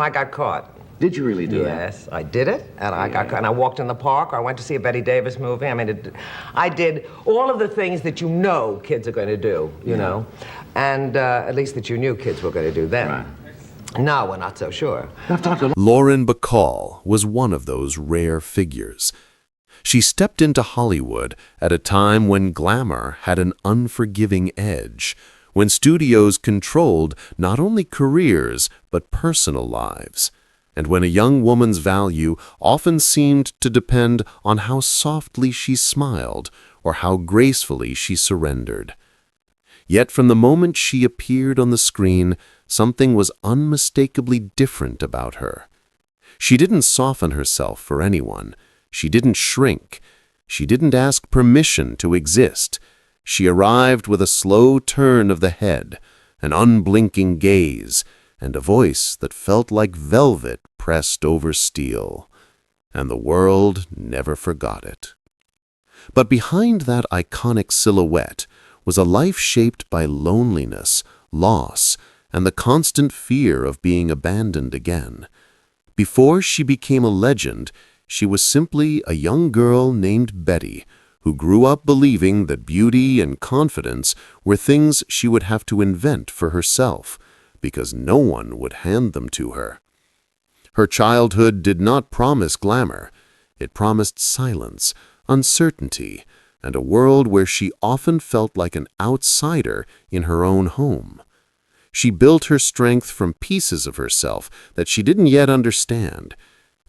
I got caught. Did you really do that? Yes, I did it, and I got caught. And I walked in the park, or I went to see a Betty Davis movie. I mean, I did all of the things that you know kids are going to do, you know, and at least that you knew kids were going to do then. Right. Now we're not so sure. Lauren Bacall was one of those rare figures. She stepped into Hollywood at a time when glamour had an unforgiving edge, when studios controlled not only careers but personal lives, and when a young woman's value often seemed to depend on how softly she smiled or how gracefully she surrendered. Yet from the moment she appeared on the screen, something was unmistakably different about her. She didn't soften herself for anyone. She didn't shrink. She didn't ask permission to exist. She arrived with a slow turn of the head, an unblinking gaze, and a voice that felt like velvet pressed over steel. And the world never forgot it. But behind that iconic silhouette was a life shaped by loneliness, loss, and the constant fear of being abandoned again. Before she became a legend, she was simply a young girl named Betty, who grew up believing that beauty and confidence were things she would have to invent for herself, because no one would hand them to her. Her childhood did not promise glamour. It promised silence, uncertainty, and a world where she often felt like an outsider in her own home. She built her strength from pieces of herself that she didn't yet understand,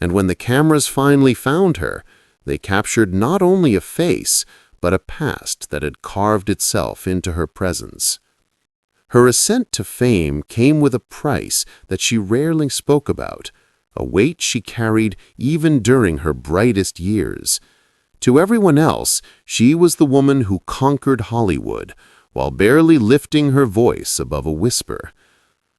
and when the cameras finally found her, they captured not only a face, but a past that had carved itself into her presence. Her ascent to fame came with a price that she rarely spoke about, a weight she carried even during her brightest years. To everyone else, she was the woman who conquered Hollywood, while barely lifting her voice above a whisper.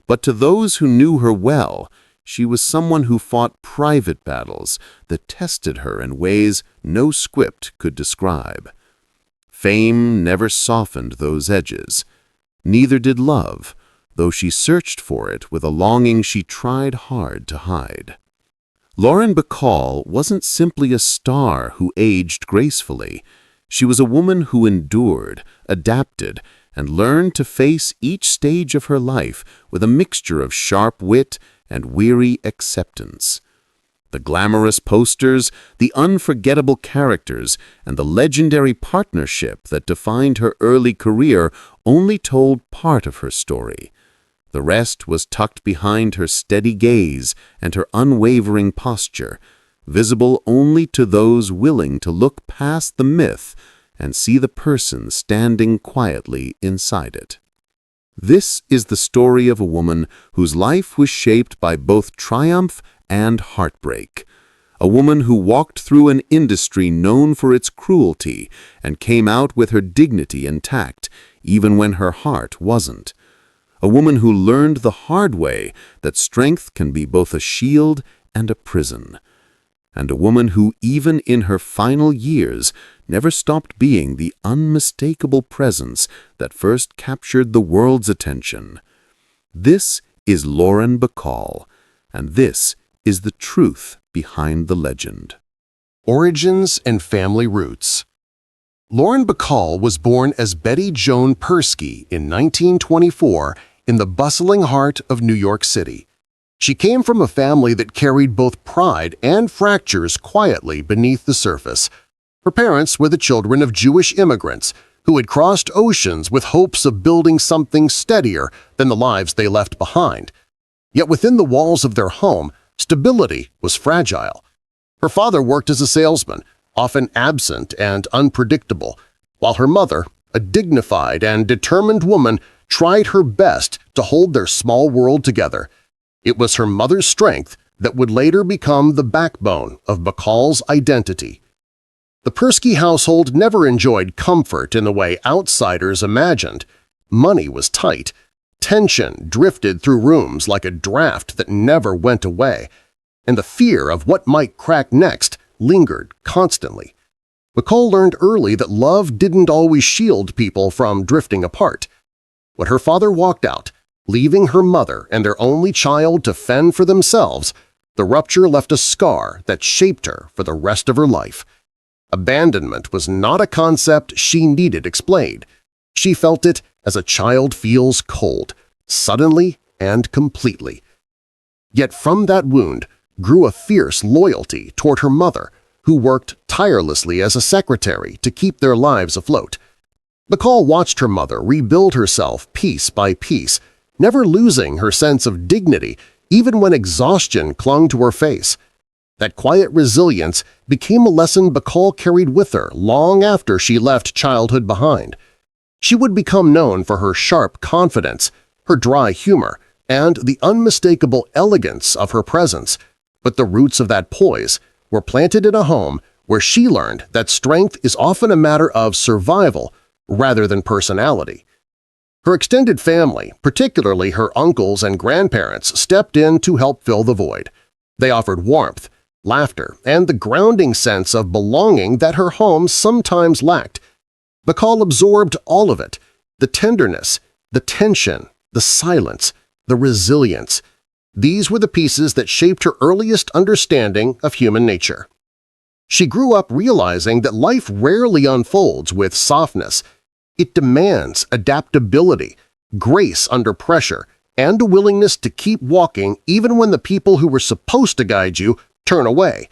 But to those who knew her well, she was someone who fought private battles that tested her in ways no script could describe. Fame never softened those edges. Neither did love, though she searched for it with a longing she tried hard to hide. Lauren Bacall wasn't simply a star who aged gracefully. She was a woman who endured, adapted, and learned to face each stage of her life with a mixture of sharp wit and weary acceptance. The glamorous posters, the unforgettable characters, and the legendary partnership that defined her early career only told part of her story. The rest was tucked behind her steady gaze and her unwavering posture, visible only to those willing to look past the myth and see the person standing quietly inside it. This is the story of a woman whose life was shaped by both triumph and heartbreak. A woman who walked through an industry known for its cruelty and came out with her dignity intact, even when her heart wasn't. A woman who learned the hard way that strength can be both a shield and a prison. And a woman who, even in her final years, never stopped being the unmistakable presence that first captured the world's attention. This is Lauren Bacall, and this is the truth behind the legend. Origins and family roots. Lauren Bacall was born as Betty Joan Persky in 1924 in the bustling heart of New York City. She came from a family that carried both pride and fractures quietly beneath the surface. Her parents were the children of Jewish immigrants who had crossed oceans with hopes of building something steadier than the lives they left behind. Yet within the walls of their home, stability was fragile. Her father worked as a salesman, often absent and unpredictable, while her mother, a dignified and determined woman, tried her best to hold their small world together. It was her mother's strength that would later become the backbone of Bacall's identity. The Persky household never enjoyed comfort in the way outsiders imagined. Money was tight. Tension drifted through rooms like a draft that never went away, and the fear of what might crack next lingered constantly. Bacall learned early that love didn't always shield people from drifting apart. When her father walked out, Leaving her mother and their only child to fend for themselves, the rupture left a scar that shaped her for the rest of her life. Abandonment was not a concept she needed explained. She felt it as a child feels cold, suddenly and completely. Yet from that wound grew a fierce loyalty toward her mother, who worked tirelessly as a secretary to keep their lives afloat. Bacall watched her mother rebuild herself piece by piece, never losing her sense of dignity even when exhaustion clung to her face. That quiet resilience became a lesson Bacall carried with her long after she left childhood behind. She would become known for her sharp confidence, her dry humor, and the unmistakable elegance of her presence, but the roots of that poise were planted in a home where she learned that strength is often a matter of survival rather than personality. Her extended family, particularly her uncles and grandparents, stepped in to help fill the void. They offered warmth, laughter, and the grounding sense of belonging that her home sometimes lacked. Bacall absorbed all of it – the tenderness, the tension, the silence, the resilience. These were the pieces that shaped her earliest understanding of human nature. She grew up realizing that life rarely unfolds with softness. It demands adaptability, grace under pressure, and a willingness to keep walking even when the people who were supposed to guide you turn away.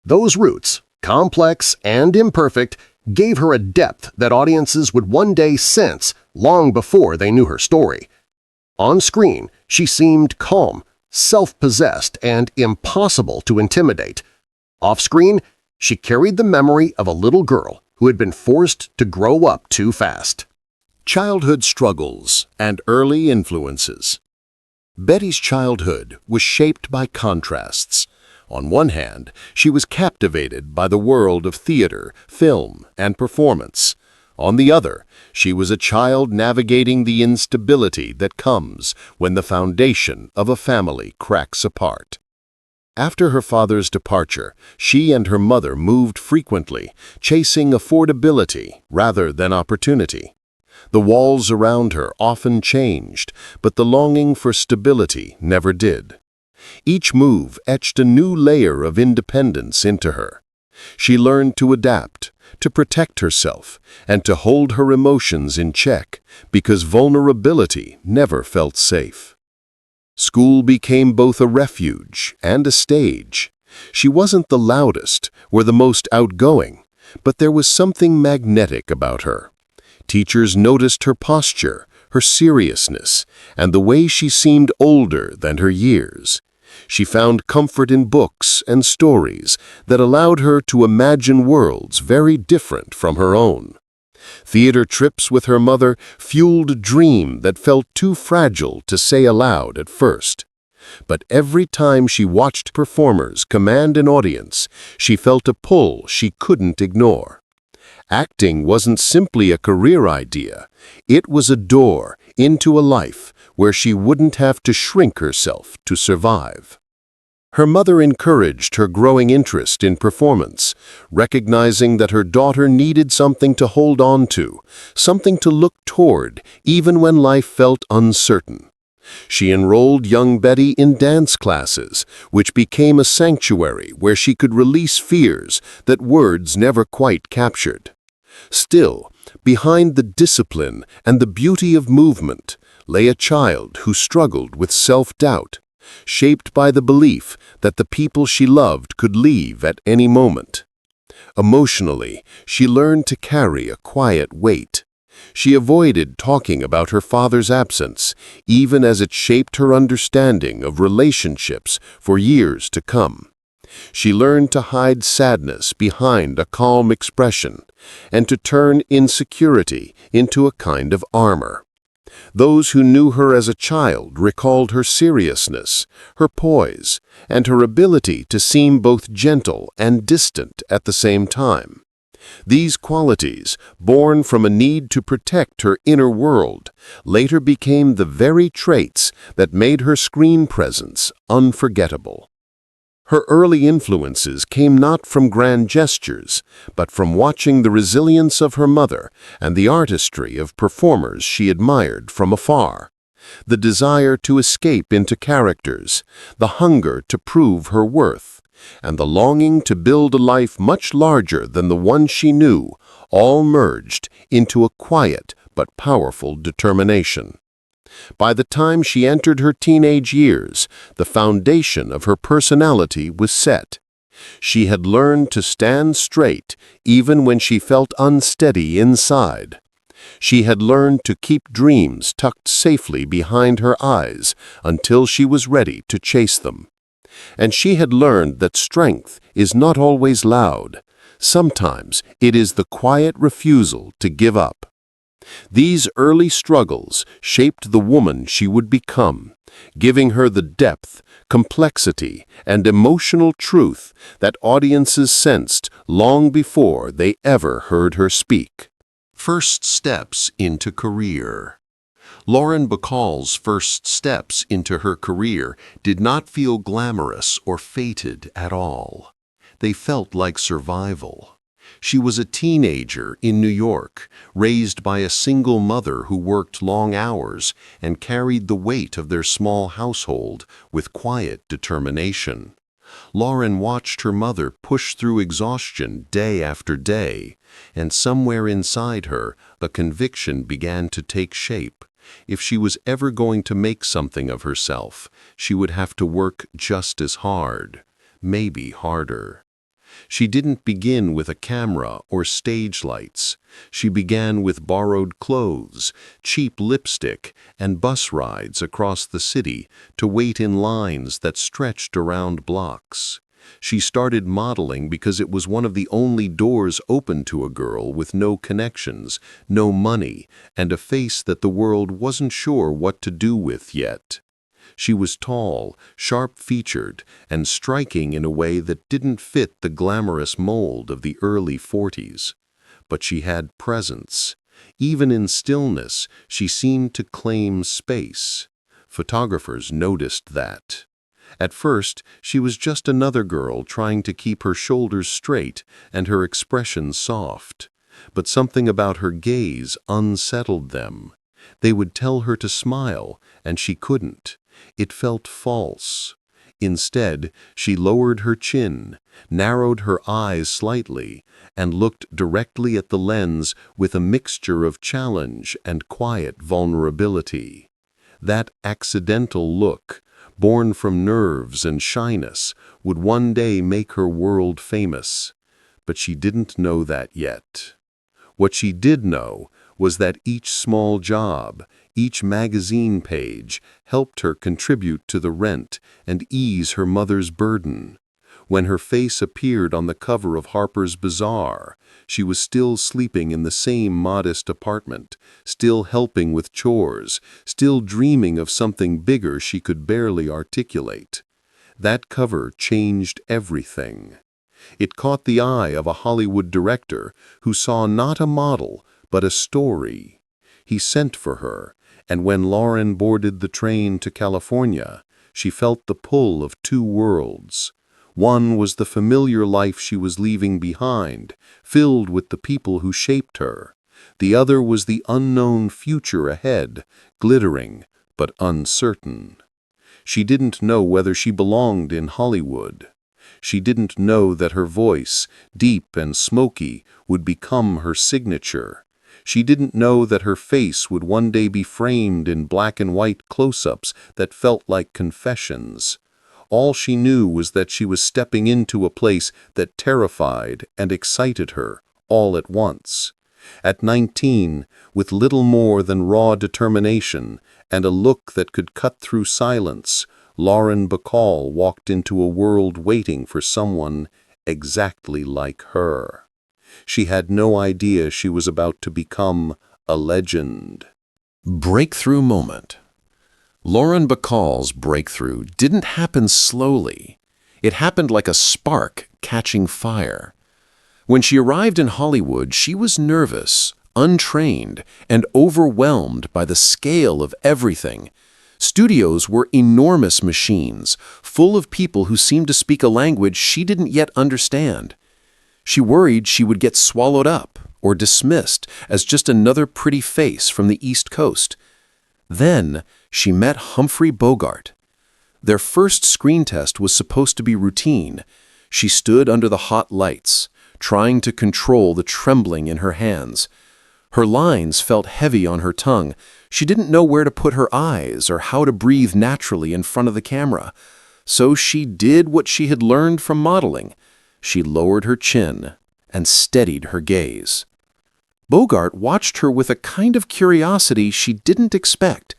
Those roots, complex and imperfect, gave her a depth that audiences would one day sense long before they knew her story. On screen, she seemed calm, self-possessed, and impossible to intimidate. Off-screen, she carried the memory of a little girl who had been forced to grow up too fast. Childhood struggles and early influences. Betty's childhood was shaped by contrasts. On one hand, she was captivated by the world of theater, film, and performance. On the other, she was a child navigating the instability that comes when the foundation of a family cracks apart. After her father's departure, she and her mother moved frequently, chasing affordability rather than opportunity. The walls around her often changed, but the longing for stability never did. Each move etched a new layer of independence into her. She learned to adapt, to protect herself, and to hold her emotions in check because vulnerability never felt safe. School became both a refuge and a stage. She wasn't the loudest or the most outgoing, but there was something magnetic about her. Teachers noticed her posture, her seriousness, and the way she seemed older than her years. She found comfort in books and stories that allowed her to imagine worlds very different from her own. Theater trips with her mother fueled a dream that felt too fragile to say aloud at first. But every time she watched performers command an audience, she felt a pull she couldn't ignore. Acting wasn't simply a career idea. It was a door into a life where she wouldn't have to shrink herself to survive. Her mother encouraged her growing interest in performance, recognizing that her daughter needed something to hold on to, something to look toward, even when life felt uncertain. She enrolled young Betty in dance classes, which became a sanctuary where she could release fears that words never quite captured. Still, behind the discipline and the beauty of movement lay a child who struggled with self-doubt, shaped by the belief that the people she loved could leave at any moment. Emotionally, she learned to carry a quiet weight. She avoided talking about her father's absence, even as it shaped her understanding of relationships for years to come. She learned to hide sadness behind a calm expression and to turn insecurity into a kind of armor. Those who knew her as a child recalled her seriousness, her poise, and her ability to seem both gentle and distant at the same time. These qualities, born from a need to protect her inner world, later became the very traits that made her screen presence unforgettable. Her early influences came not from grand gestures, but from watching the resilience of her mother and the artistry of performers she admired from afar. The desire to escape into characters, the hunger to prove her worth, and the longing to build a life much larger than the one she knew, all merged into a quiet but powerful determination. By the time she entered her teenage years, the foundation of her personality was set. She had learned to stand straight even when she felt unsteady inside. She had learned to keep dreams tucked safely behind her eyes until she was ready to chase them. And she had learned that strength is not always loud. Sometimes it is the quiet refusal to give up. These early struggles shaped the woman she would become, giving her the depth, complexity, and emotional truth that audiences sensed long before they ever heard her speak. First steps into career. Lauren Bacall's first steps into her career did not feel glamorous or fated at all. They felt like survival. She was a teenager in New York, raised by a single mother who worked long hours and carried the weight of their small household with quiet determination. Lauren watched her mother push through exhaustion day after day, and somewhere inside her, the conviction began to take shape. If she was ever going to make something of herself, she would have to work just as hard, maybe harder. She didn't begin with a camera or stage lights. She began with borrowed clothes, cheap lipstick, and bus rides across the city to wait in lines that stretched around blocks. She started modeling because it was one of the only doors open to a girl with no connections, no money, and a face that the world wasn't sure what to do with yet. She was tall, sharp-featured, and striking in a way that didn't fit the glamorous mold of the early 40s. But she had presence. Even in stillness, she seemed to claim space. Photographers noticed that. At first, she was just another girl trying to keep her shoulders straight and her expression soft. But something about her gaze unsettled them. They would tell her to smile, and she couldn't. It felt false. Instead, she lowered her chin, narrowed her eyes slightly, and looked directly at the lens with a mixture of challenge and quiet vulnerability. That accidental look, born from nerves and shyness, would one day make her world famous. But she didn't know that yet. What she did know was that each small job, each magazine page, helped her contribute to the rent and ease her mother's burden. When her face appeared on the cover of Harper's Bazaar, she was still sleeping in the same modest apartment, still helping with chores, still dreaming of something bigger she could barely articulate. That cover changed everything. It caught the eye of a Hollywood director who saw not a model, but a story. He sent for her, and when Lauren boarded the train to California, she felt the pull of two worlds. One was the familiar life she was leaving behind, filled with the people who shaped her. The other was the unknown future ahead, glittering but uncertain. She didn't know whether she belonged in Hollywood. She didn't know that her voice, deep and smoky, would become her signature. She didn't know that her face would one day be framed in black and white close-ups that felt like confessions. All she knew was that she was stepping into a place that terrified and excited her all at once. At 19, with little more than raw determination and a look that could cut through silence, Lauren Bacall walked into a world waiting for someone exactly like her. She had no idea she was about to become a legend. Breakthrough moment. Lauren Bacall's breakthrough didn't happen slowly. It happened like a spark catching fire. When she arrived in Hollywood, she was nervous, untrained, and overwhelmed by the scale of everything. Studios were enormous machines, full of people who seemed to speak a language she didn't yet understand. She worried she would get swallowed up or dismissed as just another pretty face from the East Coast. Then she met Humphrey Bogart. Their first screen test was supposed to be routine. She stood under the hot lights, trying to control the trembling in her hands. Her lines felt heavy on her tongue. She didn't know where to put her eyes or how to breathe naturally in front of the camera. So she did what she had learned from modeling. She lowered her chin and steadied her gaze. Bogart watched her with a kind of curiosity she didn't expect.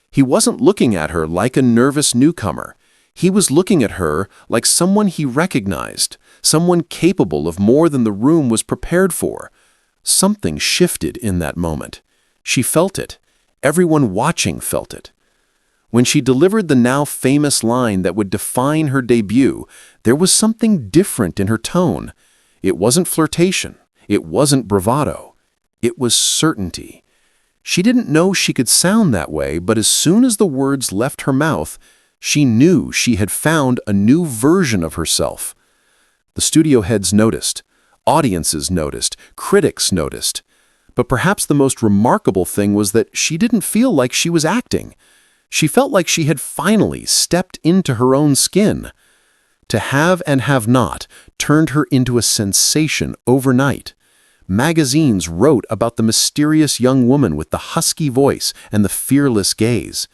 He wasn't looking at her like a nervous newcomer. He was looking at her like someone he recognized, someone capable of more than the room was prepared for. Something shifted in that moment. She felt it. Everyone watching felt it. When she delivered the now famous line that would define her debut, there was something different in her tone. It wasn't flirtation. It wasn't bravado. It was certainty. She didn't know she could sound that way, but as soon as the words left her mouth, she knew she had found a new version of herself. The studio heads noticed. Audiences noticed. Critics noticed. But perhaps the most remarkable thing was that she didn't feel like she was acting. She felt like she had finally stepped into her own skin. To have and have not turned her into a sensation overnight. Magazines wrote about the mysterious young woman with the husky voice and the fearless gaze.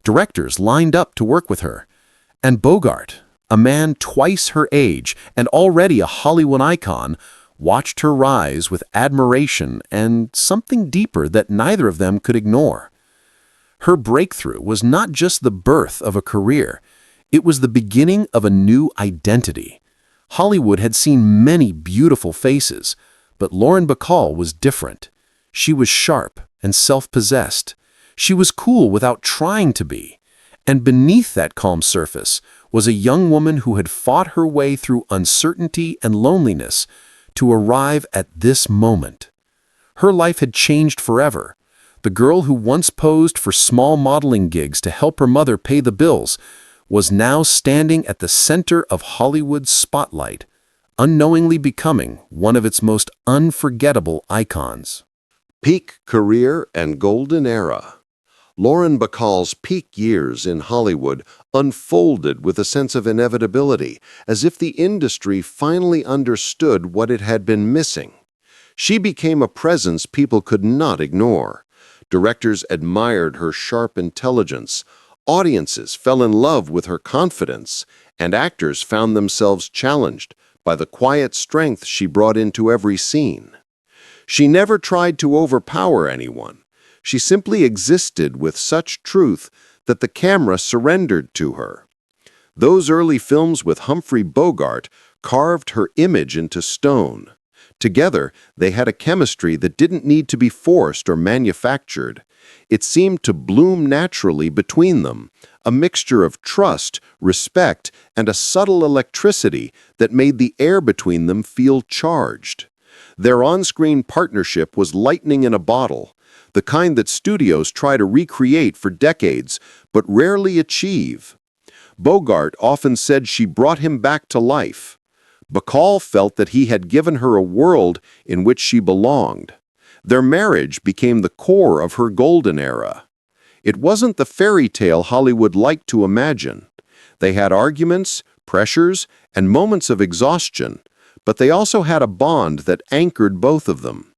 Directors lined up to work with her. And Bogart, a man twice her age and already a Hollywood icon, watched her rise with admiration and something deeper that neither of them could ignore. Her breakthrough was not just the birth of a career. It was the beginning of a new identity. Hollywood had seen many beautiful faces, but Lauren Bacall was different. She was sharp and self-possessed. She was cool without trying to be. And beneath that calm surface was a young woman who had fought her way through uncertainty and loneliness to arrive at this moment. Her life had changed forever. The girl who once posed for small modeling gigs to help her mother pay the bills was now standing at the center of Hollywood's spotlight, unknowingly becoming one of its most unforgettable icons. Peak career and golden era. Lauren Bacall's peak years in Hollywood unfolded with a sense of inevitability, as if the industry finally understood what it had been missing. She became a presence people could not ignore. Directors admired her sharp intelligence, audiences fell in love with her confidence, and actors found themselves challenged by the quiet strength she brought into every scene. She never tried to overpower anyone. She simply existed with such truth that the camera surrendered to her. Those early films with Humphrey Bogart carved her image into stone. Together, they had a chemistry that didn't need to be forced or manufactured. It seemed to bloom naturally between them, a mixture of trust, respect, and a subtle electricity that made the air between them feel charged. Their on-screen partnership was lightning in a bottle, the kind that studios try to recreate for decades, but rarely achieve. Bogart often said she brought him back to life. Bacall felt that he had given her a world in which she belonged. Their marriage became the core of her golden era. It wasn't the fairy tale Hollywood liked to imagine. They had arguments, pressures, and moments of exhaustion, but they also had a bond that anchored both of them.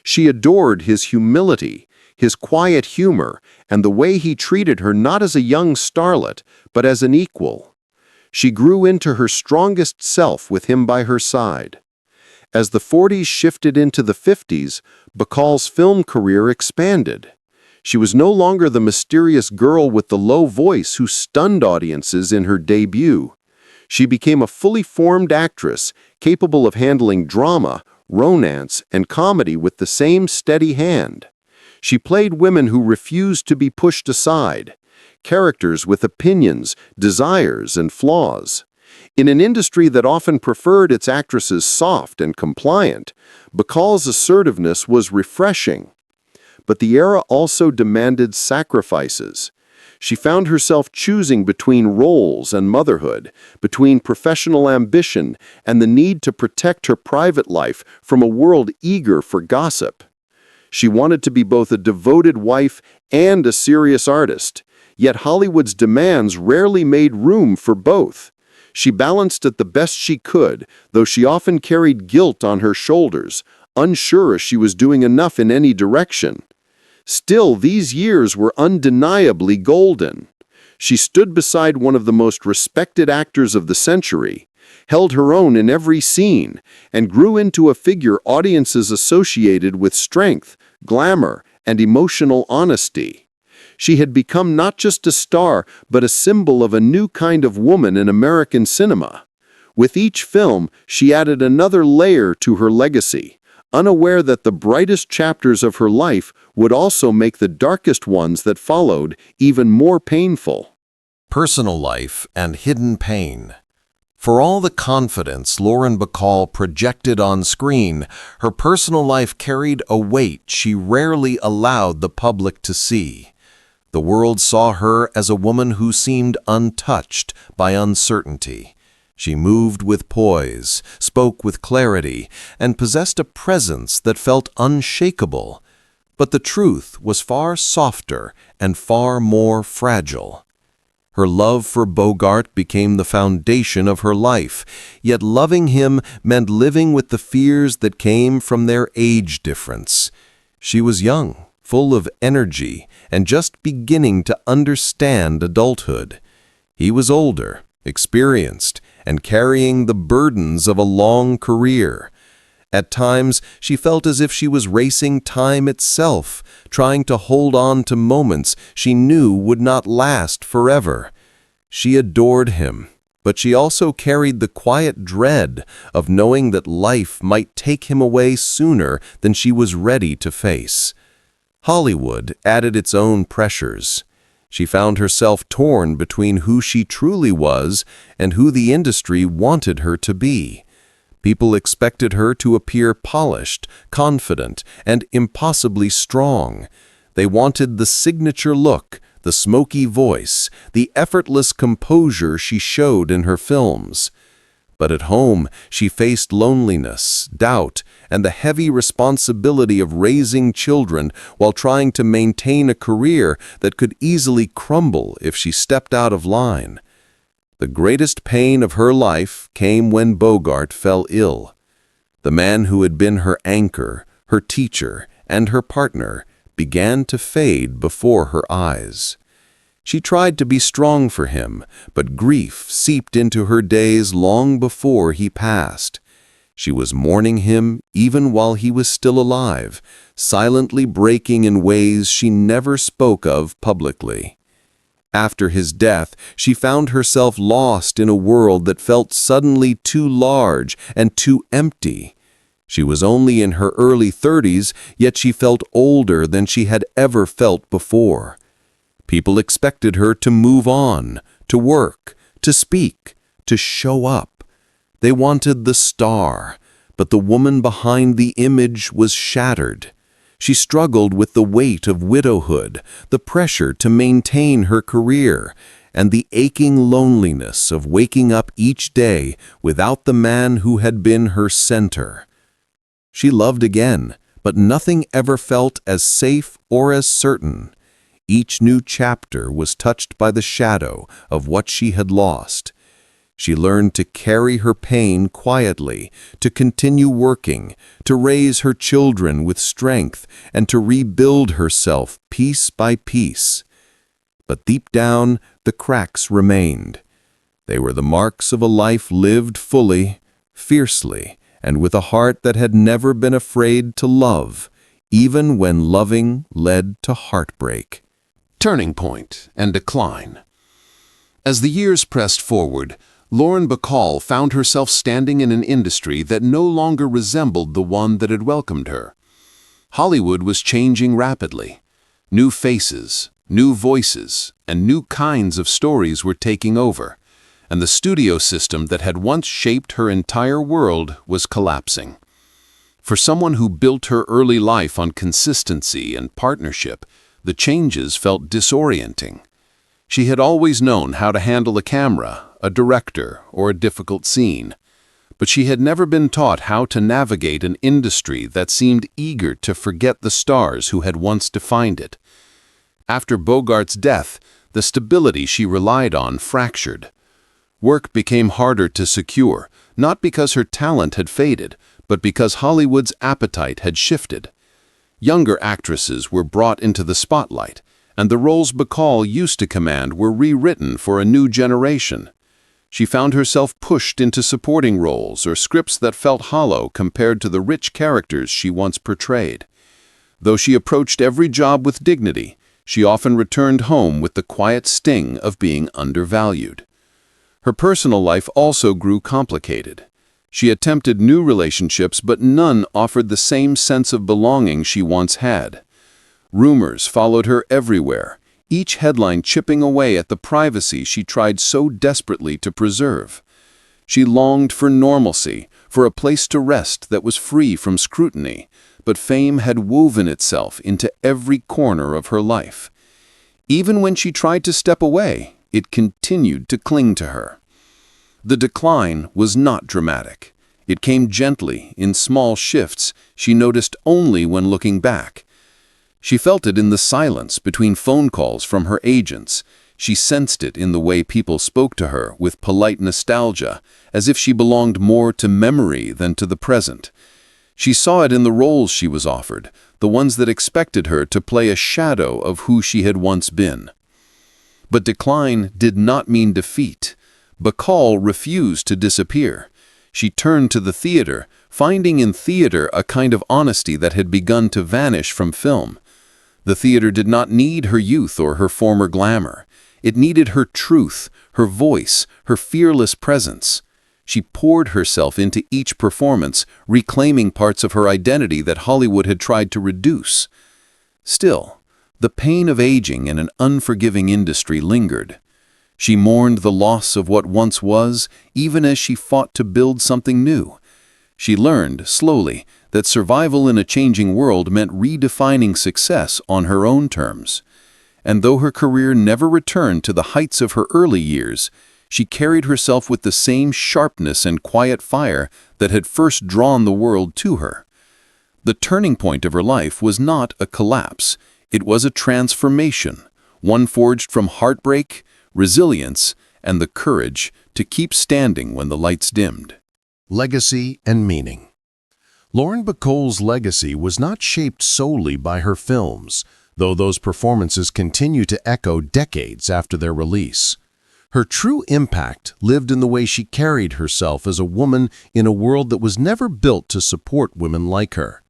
She adored his humility, his quiet humor, and the way he treated her not as a young starlet, but as an equal. She grew into her strongest self with him by her side. As the 40s shifted into the 50s, Bacall's film career expanded. She was no longer the mysterious girl with the low voice who stunned audiences in her debut. She became a fully formed actress, capable of handling drama, romance, and comedy with the same steady hand. She played women who refused to be pushed aside, characters with opinions, desires, and flaws. In an industry that often preferred its actresses soft and compliant, Bacall's assertiveness was refreshing. But the era also demanded sacrifices. She found herself choosing between roles and motherhood, between professional ambition and the need to protect her private life from a world eager for gossip. She wanted to be both a devoted wife and a serious artist, yet Hollywood's demands rarely made room for both. She balanced it the best she could, though she often carried guilt on her shoulders, unsure if she was doing enough in any direction. Still, these years were undeniably golden. She stood beside one of the most respected actors of the century, held her own in every scene, and grew into a figure audiences associated with strength, glamour, and emotional honesty. She had become not just a star, but a symbol of a new kind of woman in American cinema. With each film, she added another layer to her legacy, unaware that the brightest chapters of her life would also make the darkest ones that followed even more painful. Personal life and hidden pain. For all the confidence Lauren Bacall projected on screen, her personal life carried a weight she rarely allowed the public to see. The world saw her as a woman who seemed untouched by uncertainty. She moved with poise, spoke with clarity, and possessed a presence that felt unshakable. But the truth was far softer and far more fragile. Her love for Bogart became the foundation of her life, yet loving him meant living with the fears that came from their age difference. She was young, full of energy, and just beginning to understand adulthood. He was older, experienced, and carrying the burdens of a long career. At times, she felt as if she was racing time itself, trying to hold on to moments she knew would not last forever. She adored him, but she also carried the quiet dread of knowing that life might take him away sooner than she was ready to face. Hollywood added its own pressures. She found herself torn between who she truly was and who the industry wanted her to be. People expected her to appear polished, confident, and impossibly strong. They wanted the signature look, the smoky voice, the effortless composure she showed in her films. But at home, she faced loneliness, doubt, and the heavy responsibility of raising children while trying to maintain a career that could easily crumble if she stepped out of line. The greatest pain of her life came when Bogart fell ill. The man who had been her anchor, her teacher, and her partner began to fade before her eyes. She tried to be strong for him, but grief seeped into her days long before he passed. She was mourning him even while he was still alive, silently breaking in ways she never spoke of publicly. After his death, she found herself lost in a world that felt suddenly too large and too empty. She was only in her early 30s, yet she felt older than she had ever felt before. People expected her to move on, to work, to speak, to show up. They wanted the star, but the woman behind the image was shattered. She struggled with the weight of widowhood, the pressure to maintain her career, and the aching loneliness of waking up each day without the man who had been her center. She loved again, but nothing ever felt as safe or as certain. Each new chapter was touched by the shadow of what she had lost. She learned to carry her pain quietly, to continue working, to raise her children with strength, and to rebuild herself piece by piece. But deep down, the cracks remained. They were the marks of a life lived fully, fiercely, and with a heart that had never been afraid to love, even when loving led to heartbreak. Turning point and decline. As the years pressed forward, Lauren Bacall found herself standing in an industry that no longer resembled the one that had welcomed her. Hollywood was changing rapidly. New faces, new voices, and new kinds of stories were taking over, and the studio system that had once shaped her entire world was collapsing. For someone who built her early life on consistency and partnership, the changes felt disorienting. She had always known how to handle a camera, a director, or a difficult scene, but she had never been taught how to navigate an industry that seemed eager to forget the stars who had once defined it. After Bogart's death, The stability she relied on fractured. Work became harder to secure, not because her talent had faded, but because Hollywood's appetite had shifted. Younger actresses were brought into the spotlight, and the roles Bacall used to command were rewritten for a new generation. She found herself pushed into supporting roles or scripts that felt hollow compared to the rich characters she once portrayed. Though she approached every job with dignity, she often returned home with the quiet sting of being undervalued. Her personal life also grew complicated. She attempted new relationships, but none offered the same sense of belonging she once had. Rumors followed her everywhere, each headline chipping away at the privacy she tried so desperately to preserve. She longed for normalcy, for a place to rest that was free from scrutiny, but fame had woven itself into every corner of her life. Even when she tried to step away, it continued to cling to her. The decline was not dramatic. It came gently, in small shifts she noticed only when looking back. She felt it in the silence between phone calls from her agents. She sensed it in the way people spoke to her with polite nostalgia, as if she belonged more to memory than to the present. She saw it in the roles she was offered, the ones that expected her to play a shadow of who she had once been. But decline did not mean defeat. Bacall refused to disappear. She turned to the theater, finding in theater a kind of honesty that had begun to vanish from film. The theater did not need her youth or her former glamour. It needed her truth, her voice, her fearless presence. She poured herself into each performance, reclaiming parts of her identity that Hollywood had tried to reduce. Still, the pain of aging in an unforgiving industry lingered. She mourned the loss of what once was, even as she fought to build something new. She learned, slowly, that survival in a changing world meant redefining success on her own terms. And though her career never returned to the heights of her early years, she carried herself with the same sharpness and quiet fire that had first drawn the world to her. The turning point of her life was not a collapse. It was a transformation, one forged from heartbreak, resilience, and the courage to keep standing when the lights dimmed. Legacy and meaning. Lauren Bacall's legacy was not shaped solely by her films, though those performances continue to echo decades after their release. Her true impact lived in the way she carried herself as a woman in a world that was never built to support women like her.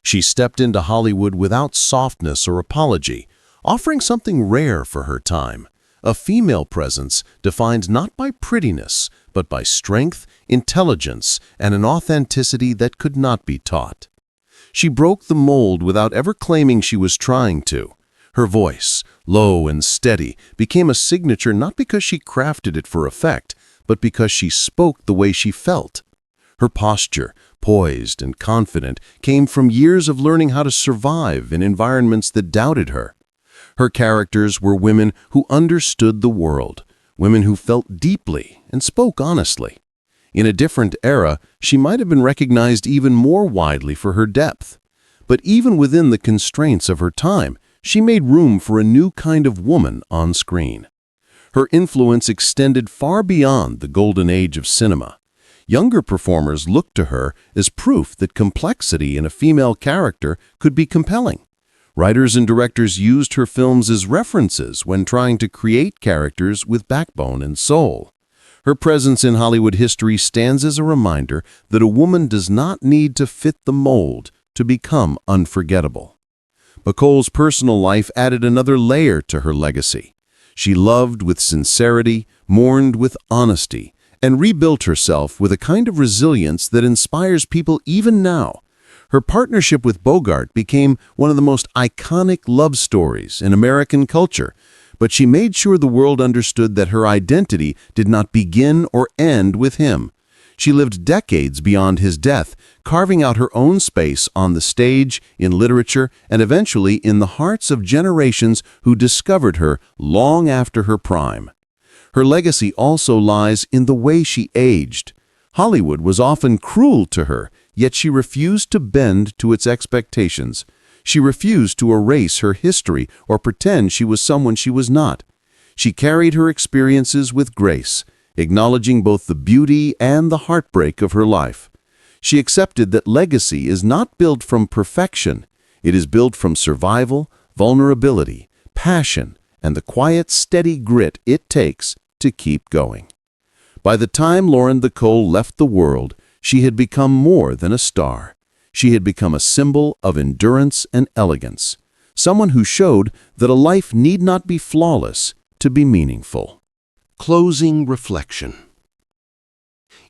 She stepped into Hollywood without softness or apology, offering something rare for her time, a female presence defined not by prettiness, but by strength, intelligence, and an authenticity that could not be taught. She broke the mold without ever claiming she was trying to. Her voice, low and steady, became a signature not because she crafted it for effect, but because she spoke the way she felt. Her posture, poised and confident, came from years of learning how to survive in environments that doubted her. Her characters were women who understood the world, women who felt deeply and spoke honestly. In a different era, she might have been recognized even more widely for her depth. But even within the constraints of her time, she made room for a new kind of woman on screen. Her influence extended far beyond the golden age of cinema. Younger performers looked to her as proof that complexity in a female character could be compelling. Writers and directors used her films as references when trying to create characters with backbone and soul. Her presence in Hollywood history stands as a reminder that a woman does not need to fit the mold to become unforgettable. Bacall's personal life added another layer to her legacy. She loved with sincerity, mourned with honesty, and rebuilt herself with a kind of resilience that inspires people even now. Her partnership with Bogart became one of the most iconic love stories in American culture, but she made sure the world understood that her identity did not begin or end with him. She lived decades beyond his death, carving out her own space on the stage, in literature, and eventually in the hearts of generations who discovered her long after her prime. Her legacy also lies in the way she aged. Hollywood was often cruel to her, yet she refused to bend to its expectations. She refused to erase her history or pretend she was someone she was not. She carried her experiences with grace, acknowledging both the beauty and the heartbreak of her life. She accepted that legacy is not built from perfection. It is built from survival, vulnerability, passion, and the quiet, steady grit it takes to keep going. By the time Lauren Bacall left the world, she had become more than a star. She had become a symbol of endurance and elegance, someone who showed that a life need not be flawless to be meaningful. Closing reflection.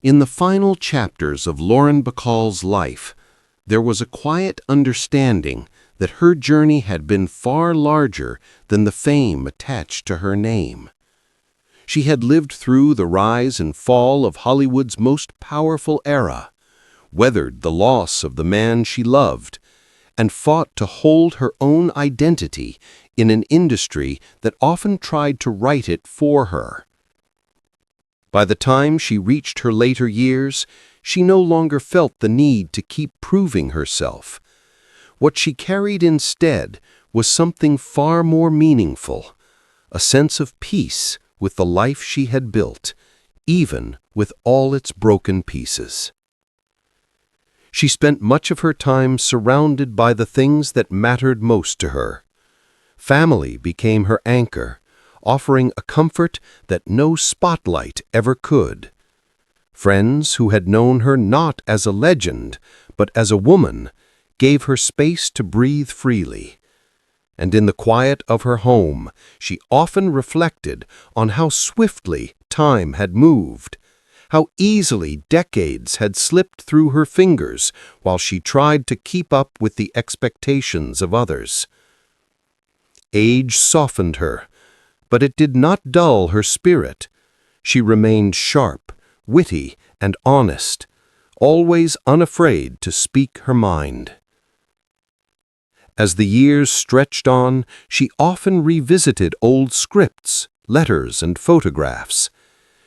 In the final chapters of Lauren Bacall's life, there was a quiet understanding that her journey had been far larger than the fame attached to her name. She had lived through the rise and fall of Hollywood's most powerful era, weathered the loss of the man she loved, and fought to hold her own identity in an industry that often tried to write it for her. By the time she reached her later years, she no longer felt the need to keep proving herself. What she carried instead was something far more meaningful, a sense of peace with the life she had built, even with all its broken pieces. She spent much of her time surrounded by the things that mattered most to her. Family became her anchor, offering a comfort that no spotlight ever could. Friends who had known her not as a legend, but as a woman, gave her space to breathe freely. And in the quiet of her home, she often reflected on how swiftly time had moved, how easily decades had slipped through her fingers while she tried to keep up with the expectations of others. Age softened her, but it did not dull her spirit. She remained sharp, witty, and honest, always unafraid to speak her mind. As the years stretched on, she often revisited old scripts, letters, and photographs.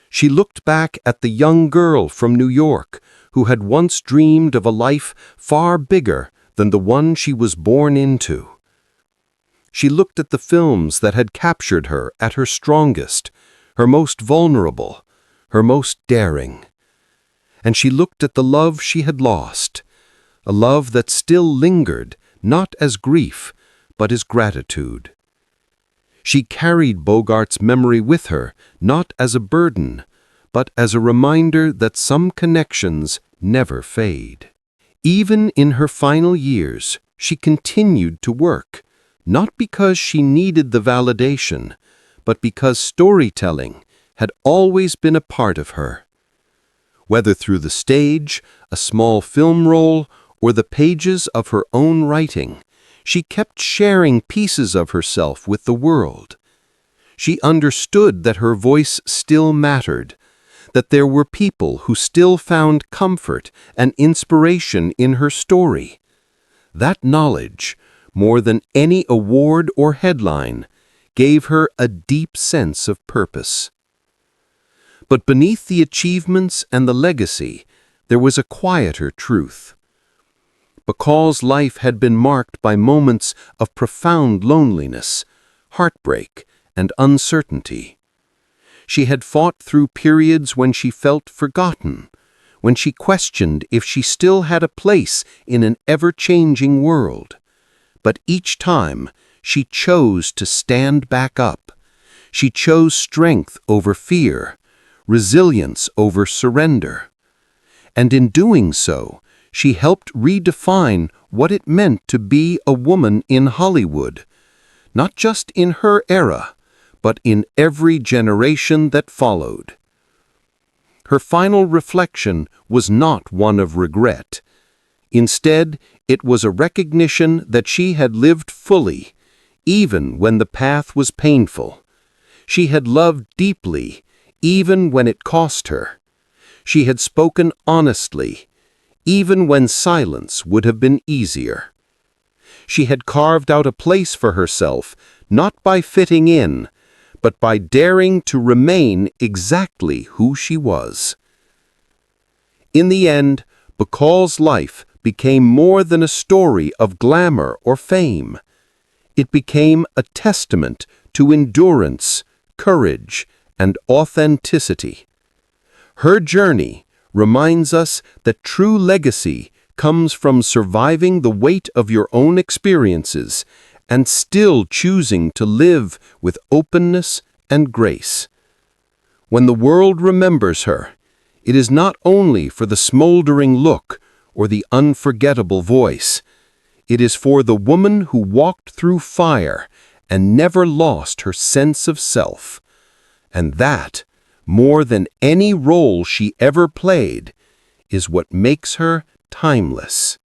She looked back at the young girl from New York who had once dreamed of a life far bigger than the one she was born into. She looked at the films that had captured her at her strongest, her most vulnerable, her most daring. And she looked at the love she had lost, a love that still lingered, not as grief, but as gratitude. She carried Bogart's memory with her, not as a burden, but as a reminder that some connections never fade. Even in her final years, she continued to work, not because she needed the validation, but because storytelling had always been a part of her. Whether through the stage, a small film role, or the pages of her own writing, she kept sharing pieces of herself with the world. She understood that her voice still mattered, that there were people who still found comfort and inspiration in her story. That knowledge, more than any award or headline, gave her a deep sense of purpose. But beneath the achievements and the legacy, there was a quieter truth. Bacall's life had been marked by moments of profound loneliness, heartbreak, and uncertainty. She had fought through periods when she felt forgotten, when she questioned if she still had a place in an ever-changing world. But each time, she chose to stand back up. She chose strength over fear, resilience over surrender. And in doing so, she helped redefine what it meant to be a woman in Hollywood, not just in her era, but in every generation that followed. Her final reflection was not one of regret. Instead, it was a recognition that she had lived fully, even when the path was painful. She had loved deeply, even when it cost her. She had spoken honestly, even when silence would have been easier. She had carved out a place for herself, not by fitting in, but by daring to remain exactly who she was. In the end, Bacall's life became more than a story of glamour or fame. It became a testament to endurance, courage, and authenticity. Her journey reminds us that true legacy comes from surviving the weight of your own experiences and still choosing to live with openness and grace. When the world remembers her, it is not only for the smoldering look or the unforgettable voice. It is for the woman who walked through fire and never lost her sense of self. And that, more than any role she ever played, is what makes her timeless.